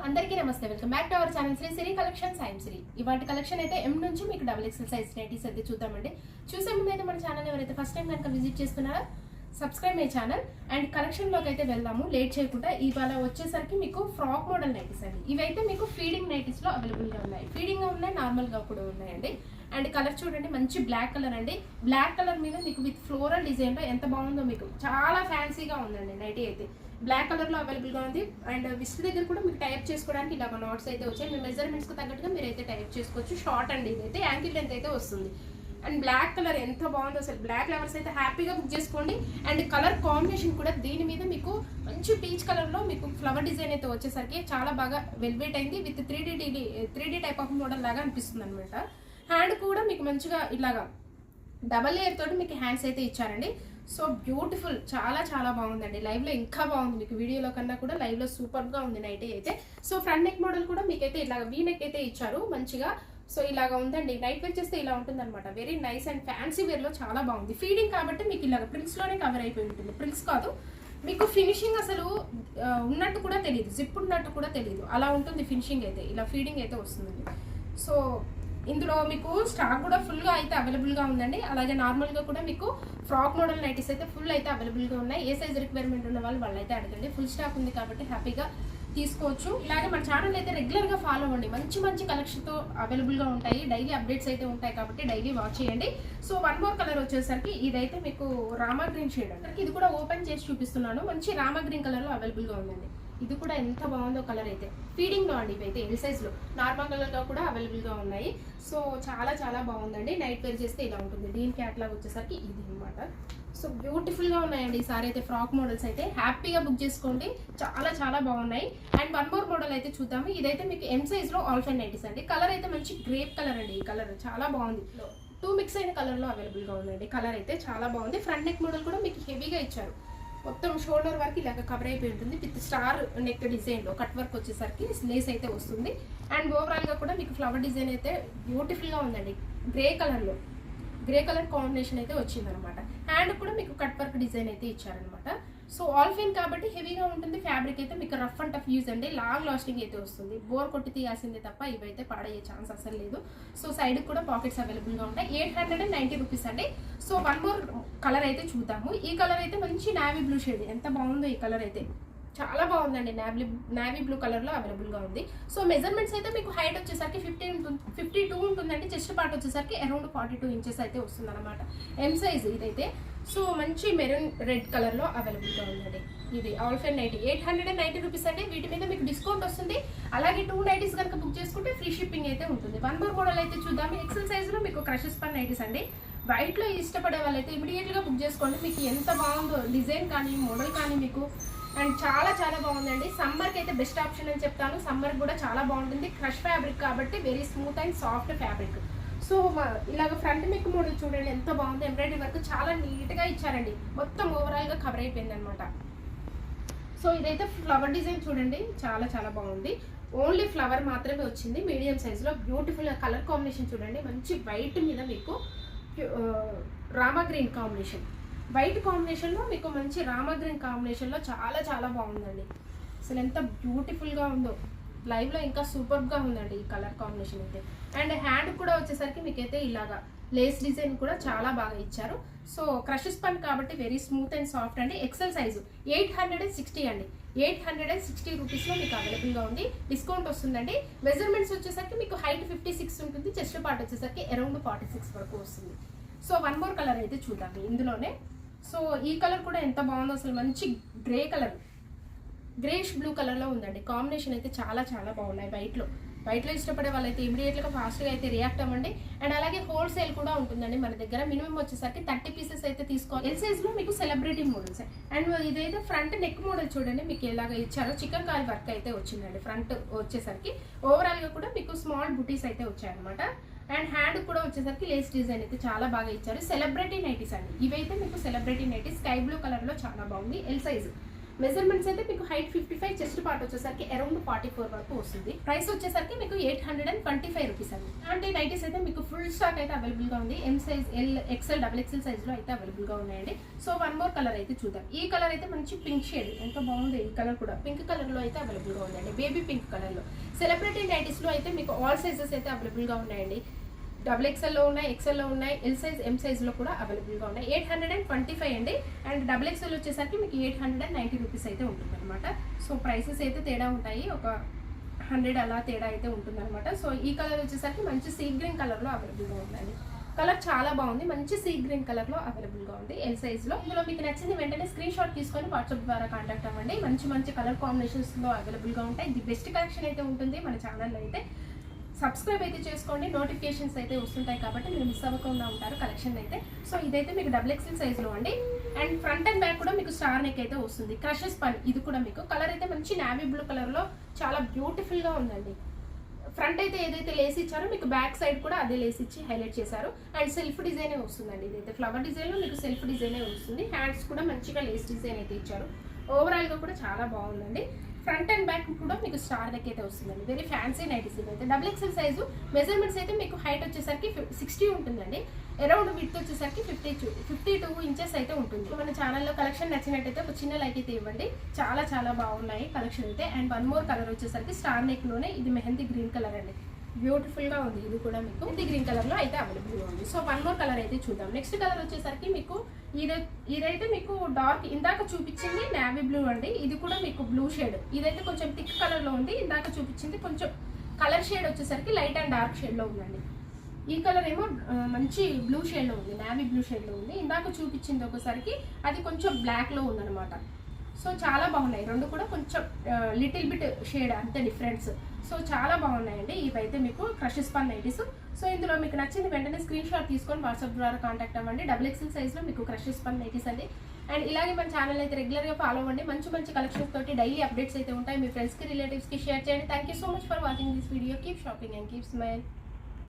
అందరికీ నమస్తే. Welcome back to our channel Sri Siri collections. I'm Sri. ఇవాటి కలెక్షన్ అయితే ఎం నుంచి మీకు డబుల్ ఎక్సెల్ సైజ్ నైటీస్ అయితే చూద్దామండి. చూసే ముందు అయితే మన ఛానల్ ఎవరైతే ఫస్ట్ టైం కనుక విజిట్ చేస్తున్నారో సబ్స్క్రైబ్ మై ఛానల్. అండ్ కలెక్షన్లోకి అయితే వెళ్దాము లేట్ చేయకుండా. ఇవాళ వచ్చేసరికి మీకు ఫ్రాక్ మోడల్ నైటీస్ అండి. ఇవైతే మీకు ఫీడింగ్ నైటీస్లో అవైలబుల్గా ఉన్నాయి. ఫీడింగ్గా ఉన్నాయి, నార్మల్గా కూడా ఉన్నాయండి. అండ్ కలర్ చూడండి, మంచి బ్లాక్ కలర్ అండి. బ్లాక్ కలర్ మీద మీకు విత్ ఫ్లోరల్ డిజైన్లో ఎంత బాగుందో, మీకు చాలా ఫ్యాన్సీగా ఉందండి నైటీ అయితే. బ్లాక్ కలర్లో అవైలబుల్గా ఉంది. అండ్ విస్ట్ దగ్గర కూడా మీకు టైప్ చేసుకోవడానికి ఇలా నోట్స్ అయితే వచ్చాయి. మీ మెజర్మెంట్స్కి తగ్గట్టుగా మీరు అయితే టైప్ చేసుకోవచ్చు. షార్ట్ అండి ఇదైతే, యాంకిల్ లెంత్ అయితే వస్తుంది. అండ్ బ్లాక్ కలర్ ఎంత బాగుందో అసలు. బ్లాక్ లవర్స్ అయితే హ్యాపీగా బుక్ చేసుకోండి. అండ్ కలర్ కాంబినేషన్ కూడా దీని మీద మీకు మంచి పీచ్ కలర్లో మీకు ఫ్లవర్ డిజైన్ అయితే వచ్చేసరికి చాలా బాగా వెల్వెట్ అయింది. With 3D type of model లాగా అనిపిస్తుంది అనమాట. హ్యాండ్ కూడా మీకు మంచిగా ఇలాగా డబల్ లేయర్ తోటి మీకు హ్యాండ్స్ అయితే ఇచ్చారండి. సో బ్యూటిఫుల్, చాలా చాలా బాగుందండి. లైవ్లో ఇంకా బాగుంది, మీకు వీడియోలో కన్నా కూడా లైవ్లో సూపర్గా ఉంది నైటీ అయితే. సో ఫ్రంట్ నెక్ మోడల్ కూడా మీకైతే ఇలాగ వీ నెక్ అయితే ఇచ్చారు మంచిగా. సో ఇలాగా ఉందండి. నైట్ వేర్ చేస్తే ఇలా ఉంటుంది అనమాట. వెరీ నైస్ అండ్ ఫ్యాన్సీ వేర్లో చాలా బాగుంది. ఫీడింగ్ కాబట్టి మీకు ఇలాగ ప్రిల్స్లోనే కవర్ అయిపోయి ఉంటుంది. ప్రిల్స్ కాదు, మీకు ఫినిషింగ్ అసలు ఉన్నట్టు కూడా తెలియదు, జిప్ ఉన్నట్టు కూడా తెలియదు, అలా ఉంటుంది ఫినిషింగ్ అయితే. ఇలా ఫీడింగ్ అయితే వస్తుందండి. సో ఇందులో మీకు స్టాక్ కూడా ఫుల్గా అయితే అవైలబుల్గా ఉందండి. అలాగే నార్మల్గా కూడా మీకు ఫ్రాక్ మోడల్ నైటీస్ అయితే ఫుల్ అయితే అవైలబుల్గా ఉన్నాయి. ఏ సైజ్ రిక్వైర్మెంట్ ఉన్న వాళ్ళు అయితే అడగండి. ఫుల్ స్టాక్ ఉంది కాబట్టి హ్యాపీగా తీసుకోవచ్చు. ఇలాగే మన ఛానల్ అయితే రెగ్యులర్గా ఫాలో అవ్వండి. మంచి మంచి కలెక్షన్తో అవైలబుల్గా ఉంటాయి. డైలీ అప్డేట్స్ అయితే ఉంటాయి కాబట్టి డైలీ వాచ్ చేయండి. సో వన్ మోర్ కలర్ వచ్చేసరికి ఇదైతే మీకు రామా గ్రీన్ షేడ్ అండి. ఇది కూడా ఓపెన్ చేసి చూపిస్తున్నాను. మంచి రామా గ్రీన్ కలర్లో అవైలబుల్గా ఉందండి. ఇది కూడా ఎంత బాగుందో కలర్ అయితే. ఫీడింగ్లో అండి ఇవైతే. ఎల్ సైజ్లో నార్మల్ కలర్గా కూడా అవైలబుల్గా ఉన్నాయి. సో చాలా చాలా బాగుందండి. నైట్ వేర్ చేస్తే ఇలా ఉంటుంది. దీని క్యాట్లాగ్ వచ్చేసరికి ఇది అనమాట. సో బ్యూటిఫుల్గా ఉన్నాయండి ఈసారి అయితే ఫ్రాక్ మోడల్స్ అయితే. హ్యాపీగా బుక్ చేసుకోండి, చాలా చాలా బాగున్నాయి. అండ్ వన్ మోర్ మోడల్ అయితే చూద్దాము. ఇదైతే మీకు ఎం సైజ్లో ఆల్ఫైన్ నైటీస్ అండి. కలర్ అయితే మంచి గ్రేప్ కలర్ అండి. ఈ కలర్ చాలా బాగుంది. 2 మిక్స్ అయిన కలర్లో అవైలబుల్గా ఉందండి. కలర్ అయితే చాలా బాగుంది. ఫ్రంట్ నెక్ మోడల్ కూడా మీకు హెవీగా ఇచ్చారు. మొత్తం షోల్డర్ వరకు ఇలాగ కవర్ అయిపోయి ఉంటుంది. విత్ స్టార్ నెక్ డిజైన్లో కట్ వర్క్ వచ్చేసరికి లేస్ అయితే వస్తుంది. అండ్ ఓవరాల్గా కూడా మీకు ఫ్లవర్ డిజైన్ అయితే బ్యూటిఫుల్గా ఉందండి. గ్రే కలర్ కాంబినేషన్ అయితే వచ్చిందనమాట. హ్యాండ్ కూడా మీకు కట్ వర్క్ డిజైన్ అయితే ఇచ్చారనమాట. సో ఆల్ఫైన్ కాబట్టి హెవీగా ఉంటుంది. ఫ్యాబ్రిక్ అయితే మీకు రఫ్ అండ్ టఫ్ యూజ్ అండి. లాంగ్ లాస్టింగ్ అయితే వస్తుంది. బోర్ కొట్టి తీయాల్సిందే తప్ప ఇవైతే పాడయ్యే ఛాన్స్ అసలు లేదు. సో సైడ్కి కూడా పాకెట్స్ అవైలబుల్గా ఉంటాయి. 890 రూపీస్ అండి. సో వన్ మోర్ కలర్ అయితే చూద్దాము. ఈ కలర్ అయితే మంచి నావీ బ్లూ షేడ్. ఎంత బాగుందో ఈ కలర్ అయితే, చాలా బాగుందండి. నావీ బ్లూ కలర్లో అవైలబుల్గా ఉంది. సో మెజర్మెంట్స్ అయితే మీకు హైట్ వచ్చేసరికి 52 ఉంటుందండి. చెస్ట్ పార్ట్ వచ్చేసరికి అరౌండ్ 42 ఇంచెస్ అయితే వస్తుంది అనమాట. ఎం సైజ్ ఇదైతే. సో మంచి మెరూన్ రెడ్ కలర్లో అవైలబుల్గా ఉందండి. ఇది ఆల్ఫైన్ నైటీ 890 రూపీస్ అండి. వీటి మీద మీకు డిస్కౌంట్ వస్తుంది. అలాగే 2 నైటీస్ కనుక బుక్ చేసుకుంటే ఫ్రీ షిప్పింగ్ అయితే ఉంటుంది. వన్ మోర్ మోడల్ అయితే చూద్దాం. ఎక్సెల్ సైజ్లో మీకు క్రషెస్ పన్ నైటీస్ అండి. వైట్లో ఇష్టపడే వాళ్ళైతే ఇమీడియట్గా బుక్ చేసుకోండి. మీకు ఎంత బాగుందో డిజైన్ కానీ మోడల్ కానీ మీకు. అండ్ చాలా చాలా బాగుందండి. సమ్మర్కి అయితే బెస్ట్ ఆప్షన్ అని చెప్తాను. సమ్మర్కి కూడా చాలా బాగుంటుంది. క్రష్ ఫ్యాబ్రిక్ కాబట్టి very smooth and soft fabric. So ఇలాగ ఫ్రంట్ నెక్ మోడల్ చూడండి ఎంత బాగుంది. ఎంబ్రాయిడరీ వర్క్ చాలా నీట్గా ఇచ్చారండి. మొత్తం ఓవరాల్గా కవర్ అయిపోయింది అనమాట. సో ఇదైతే ఫ్లవర్ డిజైన్ చూడండి, చాలా చాలా బాగుంది. ఓన్లీ ఫ్లవర్ మాత్రమే వచ్చింది. మీడియం సైజులో బ్యూటిఫుల్ కలర్ కాంబినేషన్ చూడండి. మంచి వైట్ మీద మీకు రామా గ్రీన్ కాంబినేషన్. వైట్ కాంబినేషన్లో మీకు మంచి రామా గ్రీన్ కాంబినేషన్లో చాలా చాలా బాగుందండి. అసలు ఎంత బ్యూటిఫుల్గా ఉందో. లైవ్లో ఇంకా సూపర్గా ఉందండి ఈ కలర్ కాంబినేషన్ అయితే. అండ్ హ్యాండ్ కూడా వచ్చేసరికి మీకైతే ఇలాగా లేస్ డిజైన్ కూడా చాలా బాగా ఇచ్చారు. సో క్రషెస్ పన్ కాబట్టి వెరీ స్మూత్ అండ్ సాఫ్ట్ అండి. ఎక్సెల్ సైజు 860 అండి. 860 రూపీస్లో మీకు అవైలబుల్గా ఉంది. డిస్కౌంట్ వస్తుందండి. మెజర్మెంట్స్ వచ్చేసరికి మీకు హైట్ 56 ఉంటుంది. చెస్ట్ పార్ట్ వచ్చేసరికి అరౌండ్ 46 వరకు వస్తుంది. సో వన్ మోర్ కలర్ అయితే చూద్దాం ఇందులోనే. సో ఈ కలర్ కూడా ఎంత బాగుందో అసలు. మంచి గ్రే కలర్, గ్రేష్ బ్లూ కలర్లో ఉందండి. కాంబినేషన్ అయితే చాలా చాలా బాగున్నాయి. వైట్లో ఇష్టపడే వాళ్ళైతే ఇమీడియట్గా ఫాస్ట్గా అయితే రియాక్ట్ అవ్వండి. అండ్ అలాగే హోల్సేల్ కూడా ఉంటుందండి మన దగ్గర. మినిమం వచ్చేసరికి 30 పీసెస్ అయితే తీసుకోవాలి. ఎల్ సైజ్లో మీకు సెలబ్రిటీ మోడల్స్. అండ్ ఇదైతే ఫ్రంట్ నెక్ మోడల్ చూడండి మీకు ఎలాగ ఇచ్చారో. చికెన్ కారీ వర్క్ అయితే వచ్చిందండి. ఫ్రంట్ వచ్చేసరికి ఓవరాల్గా కూడా మీకు స్మాల్ బుటీస్ అయితే వచ్చాయన్నమాట. అండ్ హ్యాండ్ కూడా వచ్చేసరికి లేస్ డిజైన్ అయితే చాలా బాగా ఇచ్చారు. సెలబ్రిటీ నైటీస్ అండి ఇవైతే మీకు. సెలబ్రిటీ నైటీస్ స్కై బ్లూ కలర్లో చాలా బాగుంది. ఎల్ సైజు మెజర్మెంట్స్ అయితే మీకు హైట్ 55, చెస్ట్ పార్ట్ వచ్చేసరికి అరౌండ్ 44 వరకు వస్తుంది. ప్రైస్ వచ్చేసరికి మీకు 825 రూపీస్ అండి. అంటే నైటీస్ అయితే మీకు ఫుల్ స్టాక్ అయితే అవైలబుల్ గా ఉంది. M size, L, XL, double XL size లో అయితే అవైలబుల్ గా ఉన్నాయండి. సో వన్ మోర్ కలర్ అయితే చూద్దాం. ఈ కలర్ అయితే మంచి పింక్ షేడ్, ఎంత బాగుంది. ఈ కలర్ కూడా పింక్ కలర్ లో అయితే అవైలబుల్ గా ఉందండి, బేబీ పింక్ కలర్ లో. సెలబ్రిటీ నైటీస్ లో అయితే మీకు ఆల్ సైజెస్ అయితే అవైలబుల్ గా ఉన్నాయండి. డబుల్ ఎక్స్ఎల్లో ఉన్నాయి, ఎక్స్ఎల్లో ఉన్నాయి, ఎల్ సైజ్, ఎం సైజ్లో కూడా అవైలబుల్గా ఉన్నాయి. 825 అండి. అండ్ డబుల్ ఎక్స్ఎల్ వచ్చేసరికి మీకు 890 రూపీస్ అయితే ఉంటుంది అనమాట. సో ప్రైసెస్ అయితే తేడా ఉంటాయి, ఒక 100 అలా తేడా అయితే ఉంటుంది అనమాట. సో ఈ కలర్ వచ్చేసరికి మంచి సీ గ్రీన్ కలర్లో అవైలబుల్గా ఉందండి. కలర్ చాలా బాగుంది, మంచి సీ గ్రీన్ కలర్లో అవైలబుల్గా ఉంది ఎల్ సైజ్లో. ఇందులో మీకు నచ్చింది వెంటనే స్క్రీన్ షాట్ తీసుకొని వాట్సాప్ ద్వారా కాంటాక్ట్ అవ్వండి. మంచి మంచి కలర్ కాంబినేషన్స్లో అవైలబుల్గా ఉంటాయి. ది బెస్ట్ కలెక్షన్ అయితే ఉంటుంది మన ఛానల్లో అయితే. సబ్స్క్రైబ్ అయితే చేసుకోండి, నోటిఫికేషన్స్ అయితే వస్తుంటాయి కాబట్టి మీరు మిస్ అవ్వకుండా ఉంటారు కలెక్షన్ అయితే. సో ఇదైతే మీకు డబుల్ ఎక్స్ఎల్ సైజ్లో అండి. అండ్ ఫ్రంట్ అండ్ బ్యాక్ కూడా మీకు స్టార్ నెక్ అయితే వస్తుంది. క్రషెస్ పని ఇది కూడా మీకు కలర్ అయితే మంచి నావీ బ్లూ కలర్లో చాలా బ్యూటిఫుల్గా ఉందండి. ఫ్రంట్ అయితే ఏదైతే లేస్ ఇచ్చారో మీకు బ్యాక్ సైడ్ కూడా అదే లేస్ ఇచ్చి హైలైట్ చేశారు. అండ్ సెల్ఫ్ డిజైనే వస్తుందండి. ఇదైతే ఫ్లవర్ డిజైన్లో మీకు సెల్ఫ్ డిజైనే వస్తుంది. హ్యాండ్స్ కూడా మంచిగా లేస్ డిజైన్ అయితే ఇచ్చారు. ఓవరాల్గా కూడా చాలా బాగుందండి. ఫ్రంట్ అండ్ బ్యాక్ కూడా మీకు స్టార్ నెక్ అయితే వస్తుందండి. వెరీ ఫ్యాన్సీ నైటీస్ అయితే. Double XL size. మెజర్మెంట్స్ అయితే మీకు హైట్ వచ్చేసరికి 60 ఉంటుందండి. అరౌండ్ విడ్త్ వచ్చేసరికి 52 ఇంచెస్ అయితే ఉంటుంది. మన ఛానల్లో కలెక్షన్ నచ్చినట్టయితే ఒక చిన్న లైక్ అయితే ఇవ్వండి. చాలా చాలా బాగున్నాయి కలెక్షన్ అయితే. అండ్ వన్ మోర్ కలర్ వచ్చేసరికి స్టార్ నెక్ లోనే ఇది మెహందీ గ్రీన్ కలర్ అండి. బ్యూటిఫుల్ గా ఉంది. ఇది కూడా మీకు మెహందీ గ్రీన్ కలర్ లో అయితే అవైలబుల్ గా ఉంది. సో వన్ మోర్ కలర్ అయితే చూద్దాం. నెక్స్ట్ కలర్ వచ్చేసరికి మీకు ఇదైతే మీకు డార్క్, ఇందాక చూపించింది నావీ బ్లూ అండి. ఇది కూడా మీకు బ్లూ షేడ్. ఇదైతే కొంచెం థిక్ కలర్ లో ఉంది. ఇందాక చూపించింది కొంచెం కలర్ షేడ్ వచ్చేసరికి లైట్ అండ్ డార్క్ షేడ్ లో ఉందండి. ఈ కలర్ ఏమో మంచి బ్లూ షేడ్ లో ఉంది, నావీ బ్లూ షేడ్ లో ఉంది. ఇందాక చూపించింది ఒకసారికి అది కొంచెం బ్లాక్ లో ఉందన్నమాట. సో చాలా బాగున్నాయి రెండు కూడా, కొంచెం లిటిల్ బిట్ షేడ్ అంతే డిఫరెన్స్. సో చాలా బాగున్నాయండి ఇవైతే మీకు క్రషెస్ పన్ నైటీస్. సో ఇందులో మీకు నచ్చింది వెంటనే స్క్రీన్ షాట్ తీసుకొని వాట్సాప్ ద్వారా కాంటాక్ట్ అవ్వండి. డబుల్ ఎక్స్ఎల్ సైజ్లో మీకు క్రషెస్ పన్ నైటీస్ అండి. అండ్ ఇలాగే మన ఛానల్ అయితే రెగ్యులర్గా ఫాలో అవ్వండి. మంచి మంచి కలెక్షన్స్ తోటి డైలీ అప్డేట్స్ అయితే ఉంటాయి. మీ ఫ్రెండ్స్కి, రిలేటివ్స్కి షేర్ చేయండి. Thank you so much for watching this video. Keep shopping and keep smile.